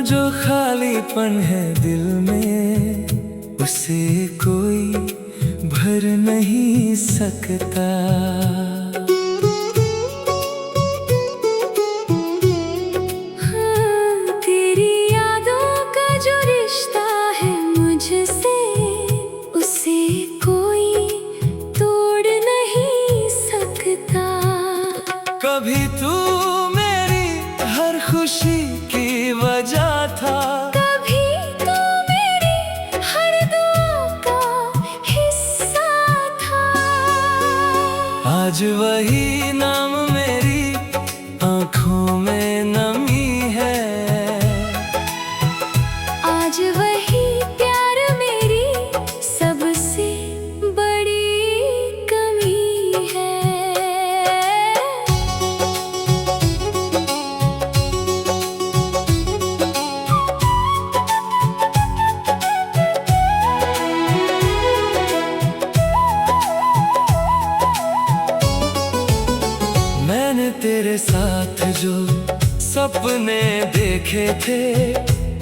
जो खालीपन है दिल में, उसे कोई भर नहीं सकता। तेरी यादों का जो रिश्ता है मुझसे, उसे कोई तोड़ नहीं सकता। कभी तू मेरी हर खुशी की वजह था, कभी तो मेरी हर दुआ का हिस्सा था। आज वही नाम मेरी आँखों में नमी है। आज वही प्यार मेरी सबसे बड़ी कमी है। मैंने तेरे साथ जो सपने देखे थे,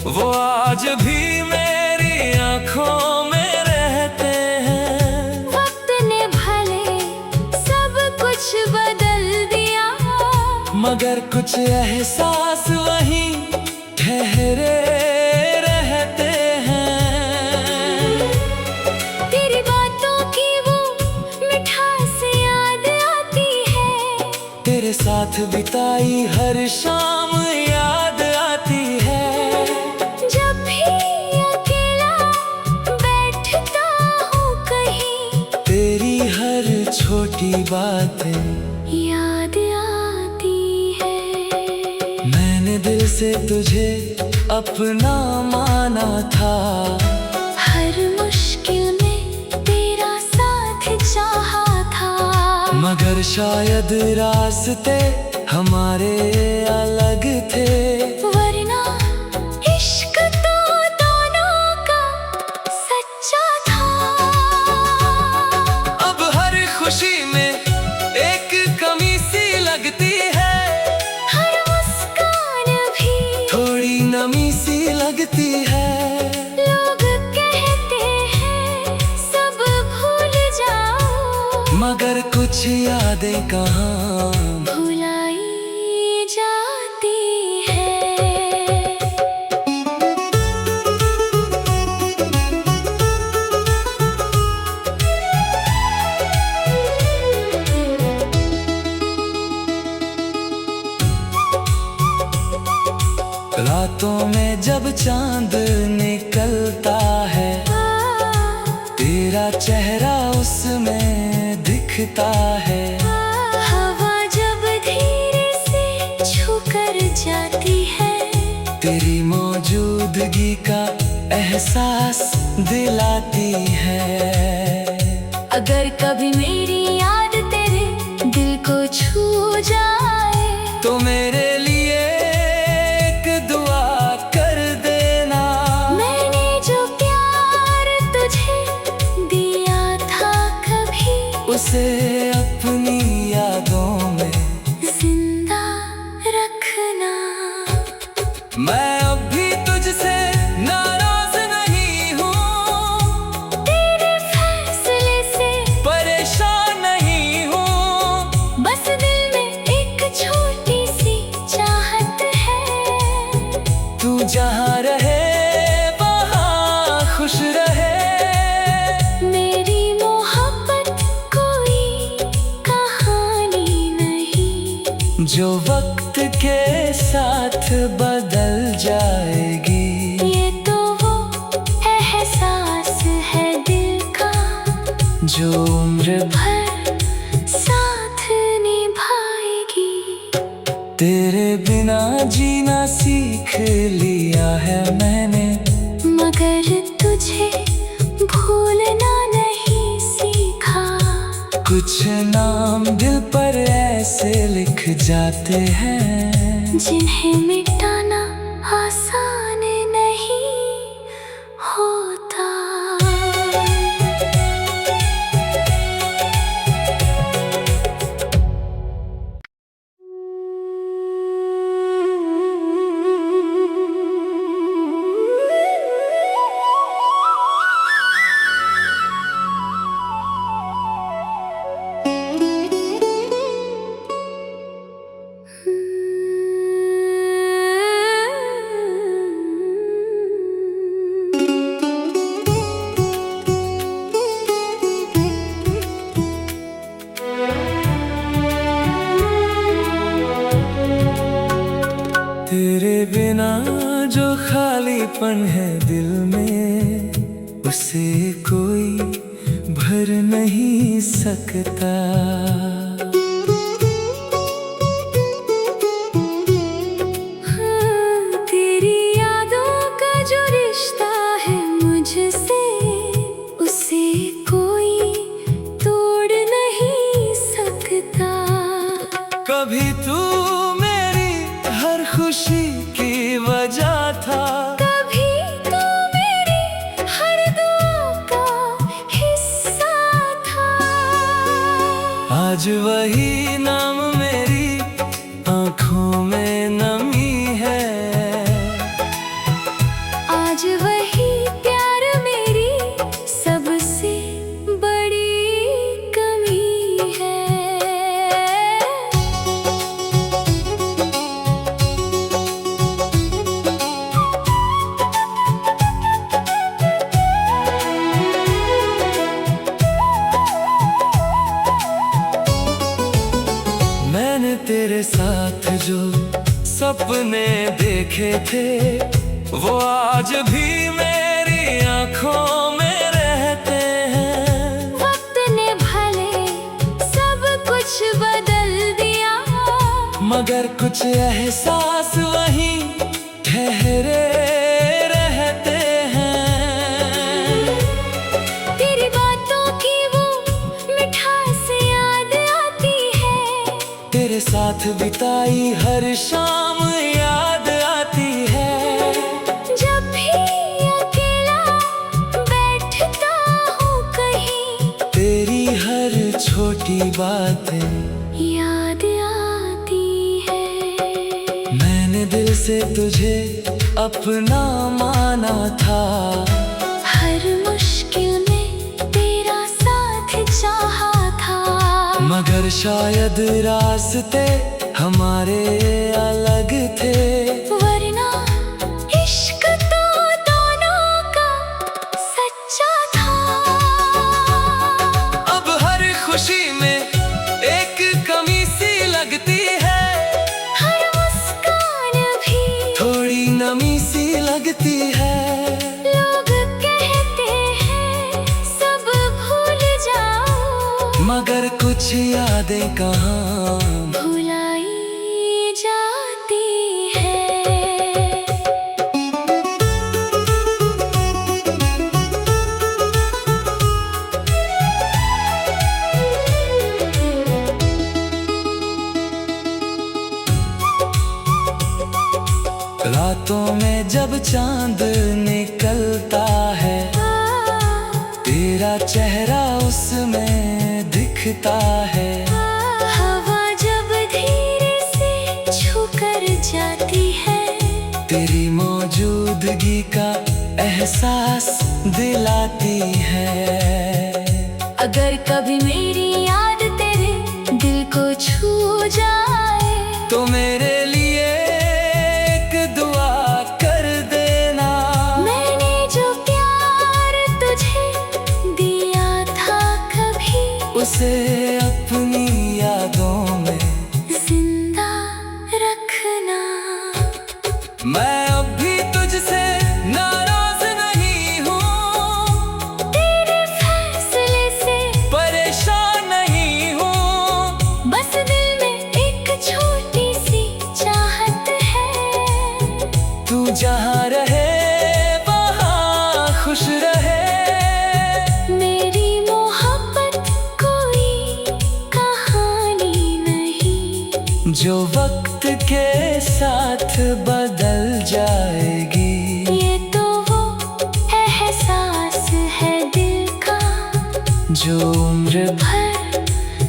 वो आज भी मेरी आँखों में रहते हैं। वक्त ने भले सब कुछ बदल दिया, मगर कुछ एहसास वहीं ठहरे रहते हैं। तेरी बातों की वो मिठास याद आती है। तेरे साथ बिताई हर शाम याद आती है। जब भी अकेला बैठता हूँ कहीं, तेरी हर छोटी बातें याद आती है। मैंने दिल से तुझे अपना माना था। हर मुश्किल में तेरा साथ चाहा था। मगर शायद रास्ते हमारे अलग थे। वरना इश्क तो दोनों का सच्चा था। अब हर खुशी में एक कमी सी लगती है। हर मुस्कान भी थोड़ी नमी सी लगती है। लोग कहते हैं सब भूल जाओ, मगर कुछ यादें कहाँ भुलाई जाती है। रातों में जब चांद निकलता है, तेरा चेहरा उसमें दिखता है। हवा जब धीरे से छूकर जाती है, तेरी मौजूदगी का एहसास दिलाती है। अगर कभी मेरी याद तेरे दिल को छू जाए, तो मेरे लिए एक दुआ कर देना। मैंने जो प्यार तुझे दिया था कभी, उसे अपनी यादों में जिंदा रखना। मैं अब भी तुझसे नाराज नहीं हूँ, तेरे फैसले से परेशान नहीं हूँ। बस दिल में एक छोटी सी चाहत है। तू जहाँ रहे वहाँ खुश रहे। मेरी मोहब्बत कोई कहानी नहीं, जो वक्त के साथ बदल जाएगी। ये तो वो एहसास है दिल का, जो उम्र भर साथ निभाएगी। तेरे बिना जीना सीख लिया है मैंने, मगर तुझे भूलना नहीं सीखा। कुछ नाम दिल पर ऐसे लिख जाते हैं, जिन्हें मिटाना आसान नहीं होता। जो खालीपन है दिल में, उसे कोई भर नहीं सकता। तेरी यादों का जो रिश्ता है मुझसे, उसे कोई तोड़ नहीं सकता। कभी तू मेरी हर खुशी की वजह था, कभी तो मेरी हर दुआ का हिस्सा था। आज वही नाम मेरी आँखों में नमी है। आज वही प्यार मेरी सबसे बड़ी कमी है। मैंने तेरे साथ जो सपने देखे थे, वो आज भी मेरी आँखों में रहते हैं। वक्त ने भले सब कुछ बदल दिया, मगर कुछ एहसास वहीं ठहरे रहते हैं। तेरी बातों की वो मिठास याद आती है। तेरे साथ बिताई हर शाम याद आती है। जब भी अकेला बैठता हूँ कहीं, तेरी हर छोटी बातें याद आती है। मैंने दिल से तुझे अपना माना था। हर मुश्किल में तेरा साथ चाहा था। मगर शायद रास्ते हमारे अलग थे। वरना इश्क तो दोनों का सच्चा था। अब हर खुशी में एक कमी सी लगती है। हर मुस्कान भी थोड़ी नमी सी लगती है। लोग कहते हैं सब भूल जाओ, मगर कुछ यादें कहाँ भुलाई जाती है। रातों में जब चांद निकलता है, तेरा चेहरा उसमें दिखता है। हवा जब धीरे से छूकर जाती है, तेरी मौजूदगी का एहसास दिलाती है। अगर कभी मेरी याद तेरे दिल को छू जाए, तो मेरे लिए एक दुआ कर देना। मैंने जो प्यार तुझे दिया था कभी, उसे अपनी यादों में जिंदा रखना। मैं अब भी तुझसे नाराज नहीं हूँ, तेरे फैसले से परेशान नहीं हूँ। बस दिल में एक छोटी सी चाहत है। तू जहाँ रहे वहाँ खुश रहे। मेरी मोहब्बत कोई कहानी नहीं, जो वक्त के साथ बदल जाएगी। ये तो वो एहसास है दिल का, जो उम्र भर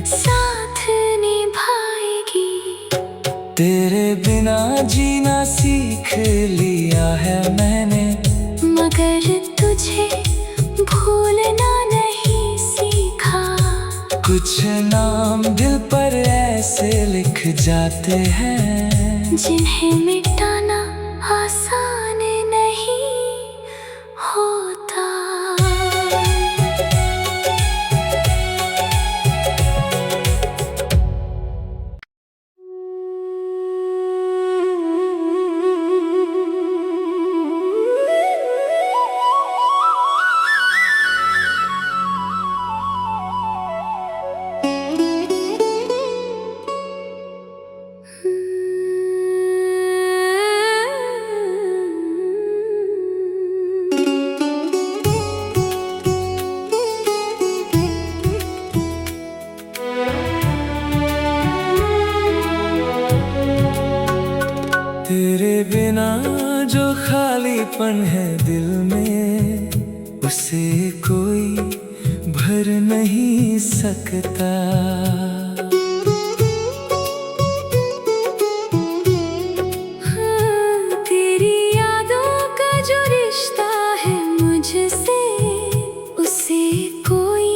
साथ निभाएगी। तेरे बिना जीना सीख लिया है मैंने, मगर तुझे भूलना नहीं सीखा। कुछ नाम दिल पर ऐसे लिख जाते हैं, जिन्हें मिटाना आसान नहीं होता। बिना जो खालीपन है दिल में, उसे कोई भर नहीं सकता। तेरी यादों का जो रिश्ता है मुझसे, उसे कोई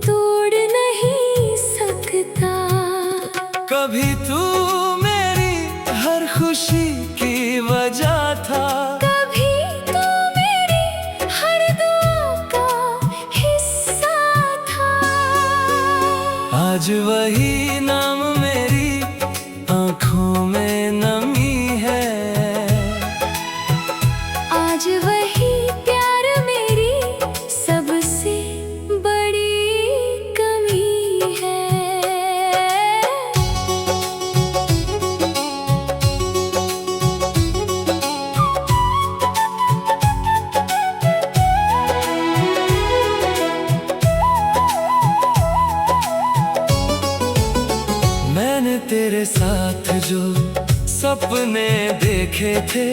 तोड़ नहीं सकता। कभी तू मेरी हर खुशी की वजह था, कभी तो मेरी हर दुआ का हिस्सा था। आज वही नाम मेरी आँखों में नमी है। आज वही प्यार मेरी सबसे बड़ी कमी है। मैंने तेरे साथ जो सपने देखे थे,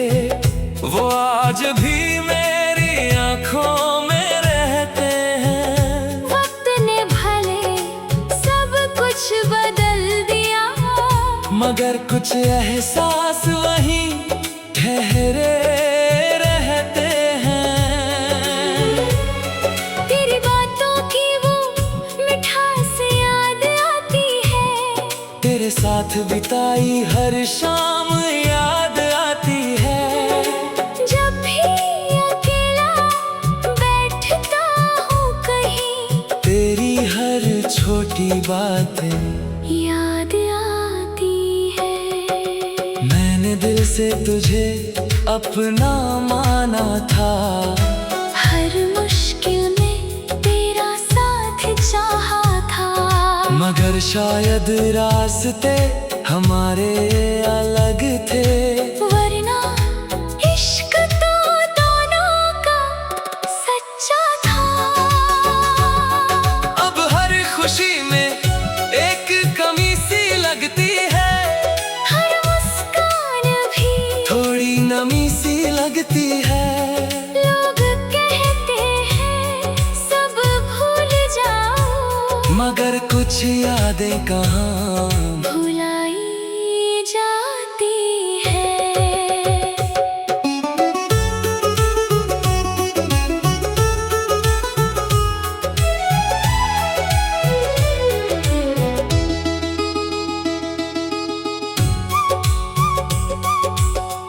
वो आज भी मेरी आँखों में रहते हैं। वक्त ने भले सब कुछ बदल दिया, मगर कुछ एहसास वहीं ठहरे रहते हैं। तेरी बातों की वो मिठास याद आती है। तेरे साथ बिताई हर शाम याद आती है। जब भी अकेला बैठता हूँ कहीं, तेरी हर छोटी बातें याद आती है। मैंने दिल से तुझे अपना माना था, हर मुश्किल में तेरा साथ चाहा था। मगर शायद रास्ते हमारे अलग थे। वरना इश्क तो दोनों का सच्चा था। अब हर खुशी में एक कमी सी लगती है, हर मुस्कान भी थोड़ी नमी सी लगती है। लोग कहते हैं सब भूल जाओ, मगर कुछ यादें कहाँ भुलाई जाती है।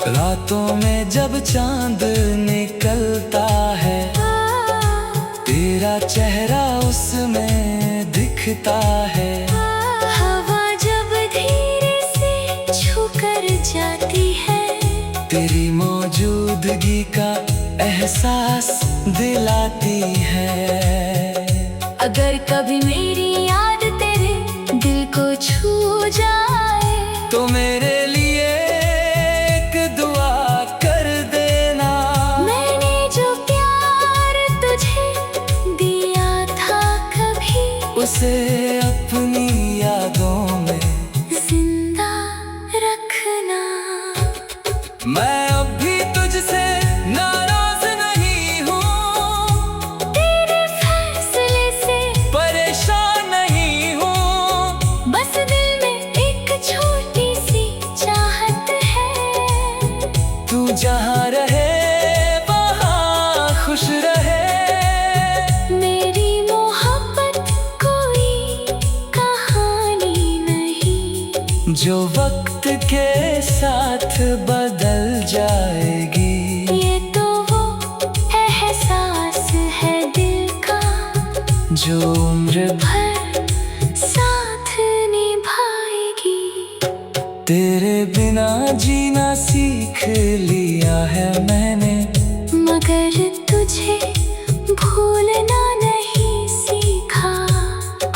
रातों में जब चांद निकलता है, तेरा चेहरा उसमें दिखता है। हवा जब धीरे से छू कर जाती है, तेरी मौजूदगी का एहसास दिलाती है। अगर कभी मेरी याद तेरे दिल को छू जाए, तो मेरे लिए एक दुआ कर देना। मैंने जो प्यार तुझे दिया था कभी, उसे अपनी यादों में जिंदा रखना। मैं अब भी तुझसे नाराज नहीं हूँ, तेरे फैसले से परेशान नहीं हूँ। बस दिल में एक छोटी सी चाहत है, तू जहाँ रहे वहाँ खुश रहे। मेरी मोहब्बत कोई कहानी नहीं, जो वक्त के साथ बदल जाएगी। ये तो वो एहसास है दिल का, जो उम्र भर साथ निभाएगी। तेरे बिना जीना सीख लिया है मैंने, मगर तुझे भूलना नहीं सीखा।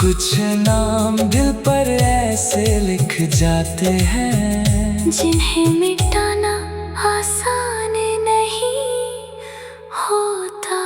कुछ नाम दिल पर ऐसे लिख जाते हैं, जिन्हें मिटाना आसान नहीं होता।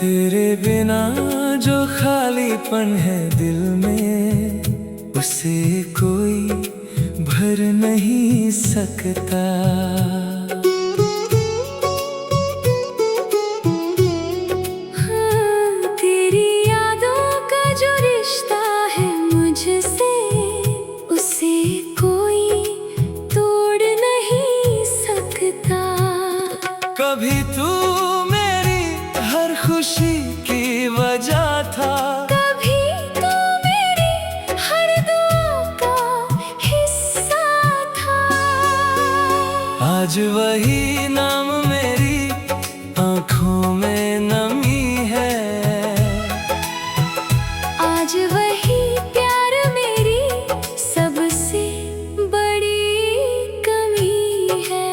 तेरे बिना जो खालीपन है दिल में, उसे कोई भर नहीं सकता। हाँ, तेरी यादों का जो रिश्ता है मुझसे, उसे कोई तोड़ नहीं सकता। कभी तू मेरी हर खुशी की वजह था, कभी तो मेरी हर दुआ का हिस्सा था। आज वही नाम मेरी आँखों में नमी है। आज वही प्यार मेरी सबसे बड़ी कमी है।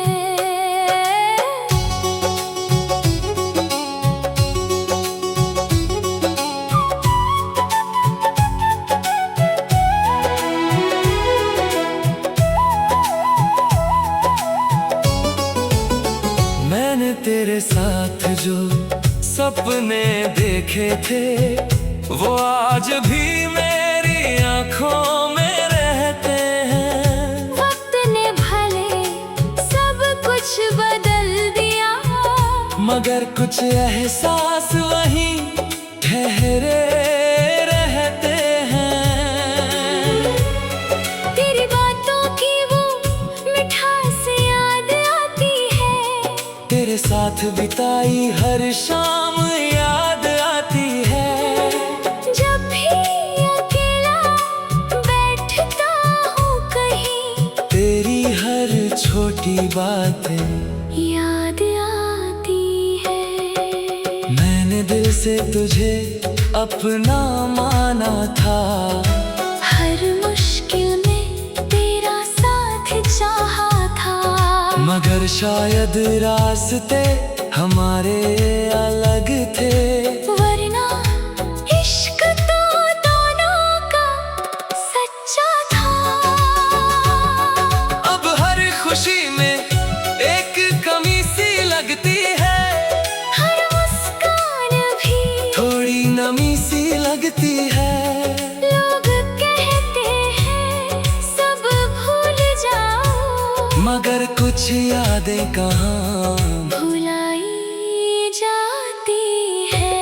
मैंने तेरे साथ जो सपने देखे थे, वो आज भी मेरी आँखों में रहते हैं। वक्त ने भले सब कुछ बदल दिया, मगर कुछ एहसास वहीं ठहरे रहते हैं। तेरी बातों की वो मिठास याद आती है। तेरे साथ बिताई हर शाम याद आती है। जब भी अकेला बैठता हूँ कहीं, तेरी हर छोटी बातें याद आती है। मैंने दिल से तुझे अपना माना था। हर मुश्किल में तेरा साथ चाहा था। मगर शायद रास्ते हमारे अलग थे। वरना इश्क तो दोनों का सच्चा था। अब हर खुशी में एक कमी सी लगती है। हर मुस्कान भी थोड़ी नमी सी लगती है। लोग कहते हैं सब भूल जाओ, मगर कुछ यादें कहाँ भुलाई जाती है।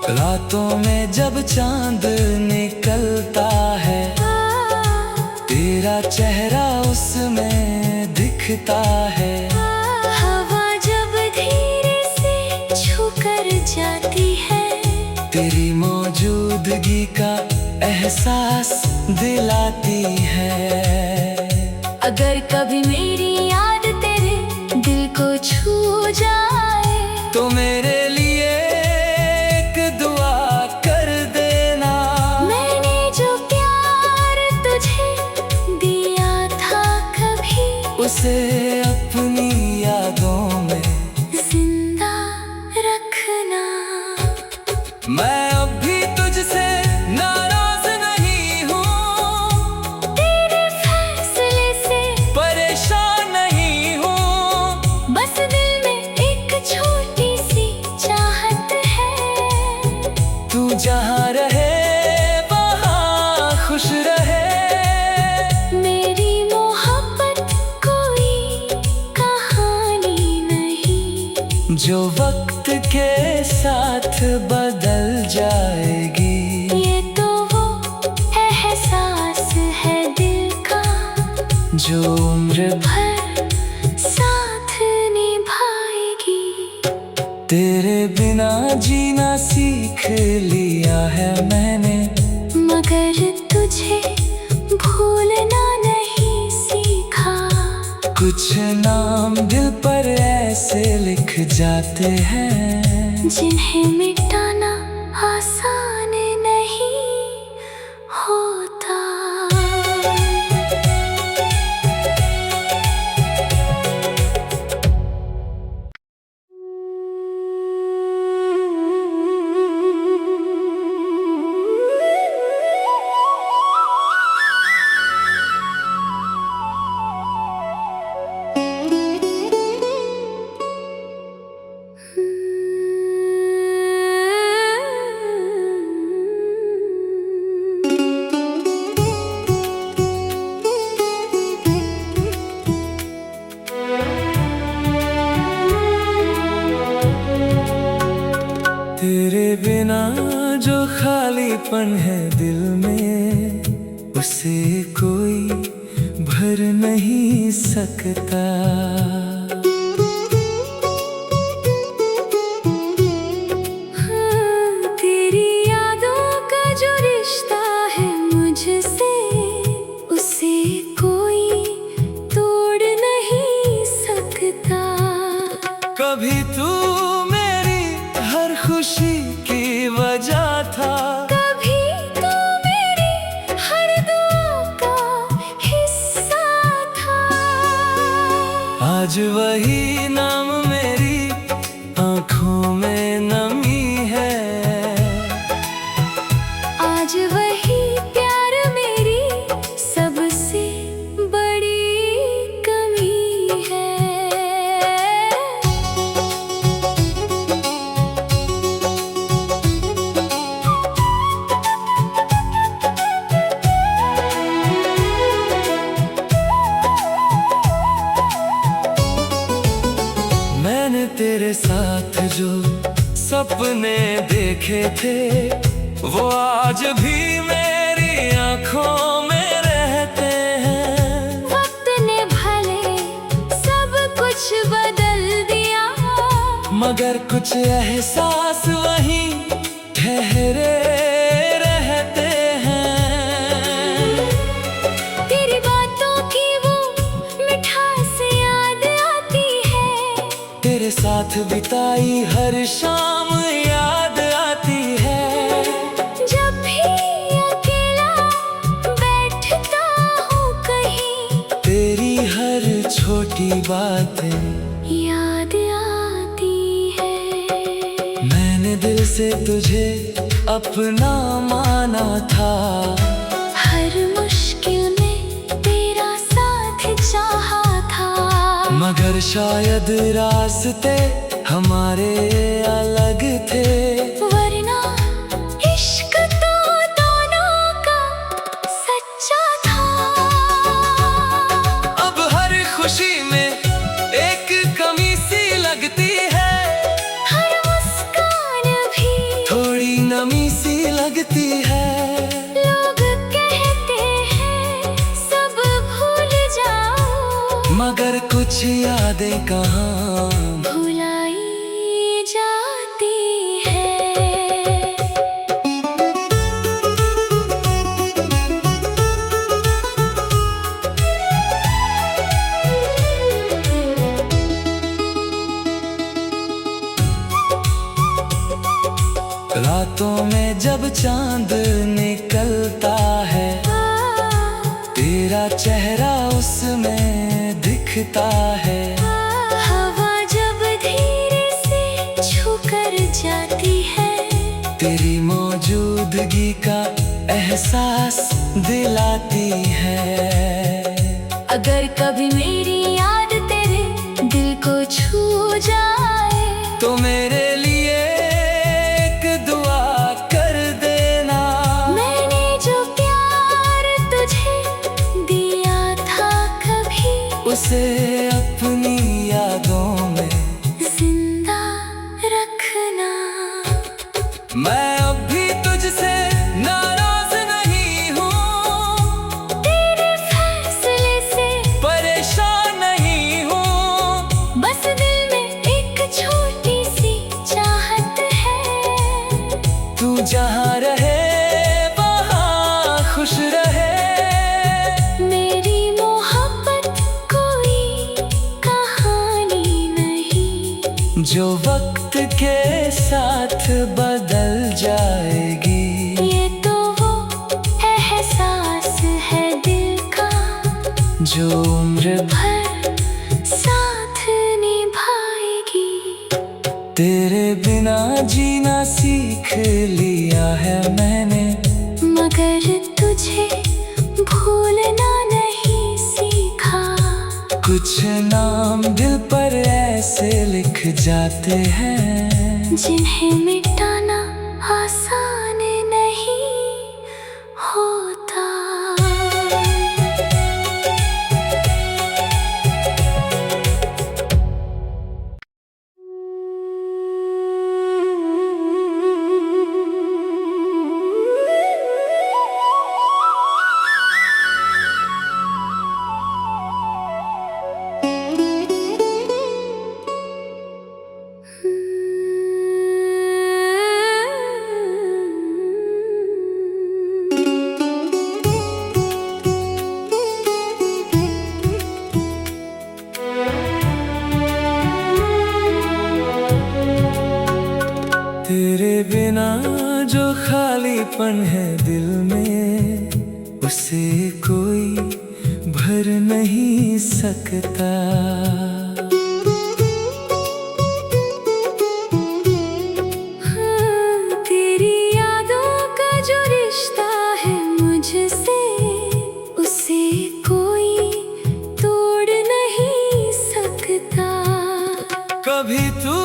रातों में जब चांद निकलता है, तेरा चेहरा उसमें दिखता है। हवा जब धीरे से छू कर जाती है, तेरी मौजूदगी का एहसास दिलाती है। अगर कभी मेरी याद तेरे दिल को छू जाए, तो मेरे लिए एक दुआ कर देना। मैंने जो प्यार तुझे दिया था कभी, उसे अपनी यादों में जिंदा रखना। मैं अब भी तुझसे नाराज नहीं हूँ, तेरे फैसले से परेशान नहीं हूँ। बस दिल में एक छोटी सी चाहत है। तू जहाँ रहे वहाँ खुश रहे। मेरी मोहब्बत कोई कहानी नहीं, जो वक्त के साथ बदल जाएगी। ये तो वो एहसास है दिल का, जो उम्र भर साथ निभाएगी। तेरे बिना जीना सीख लिया है मैंने, मगर तुझे भूलना नहीं सीखा। कुछ नाम दिल पर ऐसे लिख जाते हैं, जिन्हें मिटाना आसान नहीं होता। तेरे बिना जो खालीपन है दिल में, उसे कोई भर नहीं सकता। तेरी यादों का जो रिश्ता है मुझसे, उसे कोई तोड़ नहीं सकता। कभी तू मेरी हर खुशी की वजह था, कभी तो मेरी हर दुआ का हिस्सा था। आज वही नाम मेरी आँखों में नमी है। आज वही प्यार मेरी सबसे बड़ी कमी है। मैंने तेरे साथ जो सपने देखे थे, वो आज भी मेरी आँखों में रहते हैं। वक्त ने भले सब कुछ बदल दिया, मगर कुछ एहसास वहीं ठहरे रहते हैं। तेरी बातों की वो मिठास याद आती है। तेरे साथ बिताई हर शाम याद आती है। जब भी अकेला बैठता हूँ कहीं, तेरी हर छोटी बातें याद आती है। मैंने दिल से तुझे अपना माना था। हर मुश्किल में तेरा साथ चाहा था। मगर शायद रास्ते हमारे अलग थे। वरना इश्क तो दोनों का सच्चा था। अब हर खुशी में एक कमी सी लगती है। हर मुस्कान भी थोड़ी नमी सी लगती है। लोग कहते हैं सब भूल जाओ, मगर कुछ यादें कहाँ भुलाई जाती है। रातों में जब चांद निकलता है, तेरा चेहरा उसमें दिखता है। हवा जब धीरे से छू कर जाती है, तेरी मौजूदगी का एहसास दिलाती है। अगर कभी मेरी याद तेरे दिल को छू जाए, तो मेरे लिए एक दुआ कर देना। मैंने जो प्यार तुझे दिया था कभी, उसे अपनी यादों में जिंदा रखना। मैं अब भी तुझसे नाराज नहीं हूँ, तेरे फैसले से परेशान नहीं हूँ। बस दिल में एक छोटी सी चाहत है। तू जहाँ रहे वहाँ खुश रहे। मेरी मोहब्बत कोई कहानी नहीं, जो वक्त के साथ बदल जाएगी। ये तो वो एहसास है दिल का, जो उम्र भर साथ निभाएगी। तेरे बिना जीना सीख लिया है मैंने, मगर तुझे भूलना नहीं सीखा। कुछ नाम दिल पर ऐसे लिख जाते हैं, जिन्हें मिटाना आसान नहीं होता। तेरे बिना जो खालीपन है दिल में, उसे कोई भर नहीं सकता। हाँ, तेरी यादों का जो रिश्ता है मुझसे, उसे कोई तोड़ नहीं सकता। कभी तू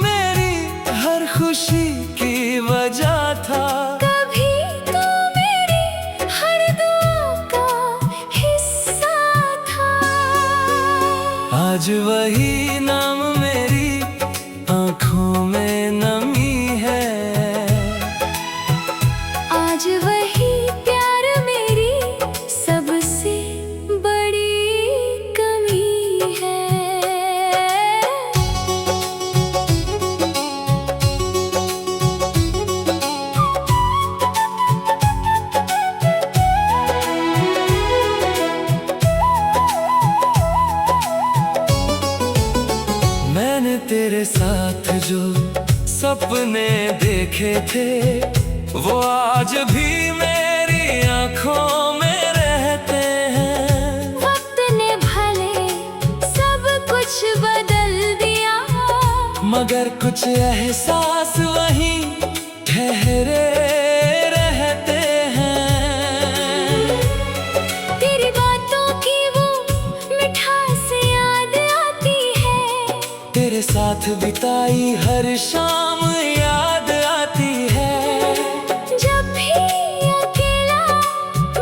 मेरी हर खुशी की वजह था, कभी तो मेरी हर दुआ का हिस्सा था। आज वही नाम मेरी आँखों में नमी है। आज वही प्यार मेरी सबसे बड़ी कमी है। मैंने तेरे साथ जो सपने देखे थे, वो आज भी मेरी आँखों में रहते हैं। वक्त ने भले सब कुछ बदल दिया, मगर कुछ एहसास वहीं ठहरे रहते हैं। तेरी बातों की वो मिठास याद आती है। तेरे साथ बिताई हर शाम याद आती है। जब भी अकेला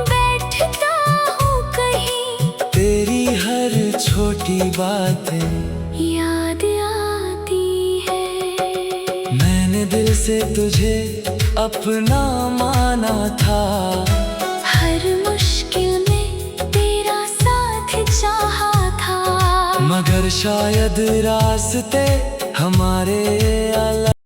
बैठता हूँ कहीं, तेरी हर छोटी बातें याद आती है। मैंने दिल से तुझे अपना माना था। हर मुश्किल में तेरा साथ चाहा था। मगर शायद रास्ते हमारे अलग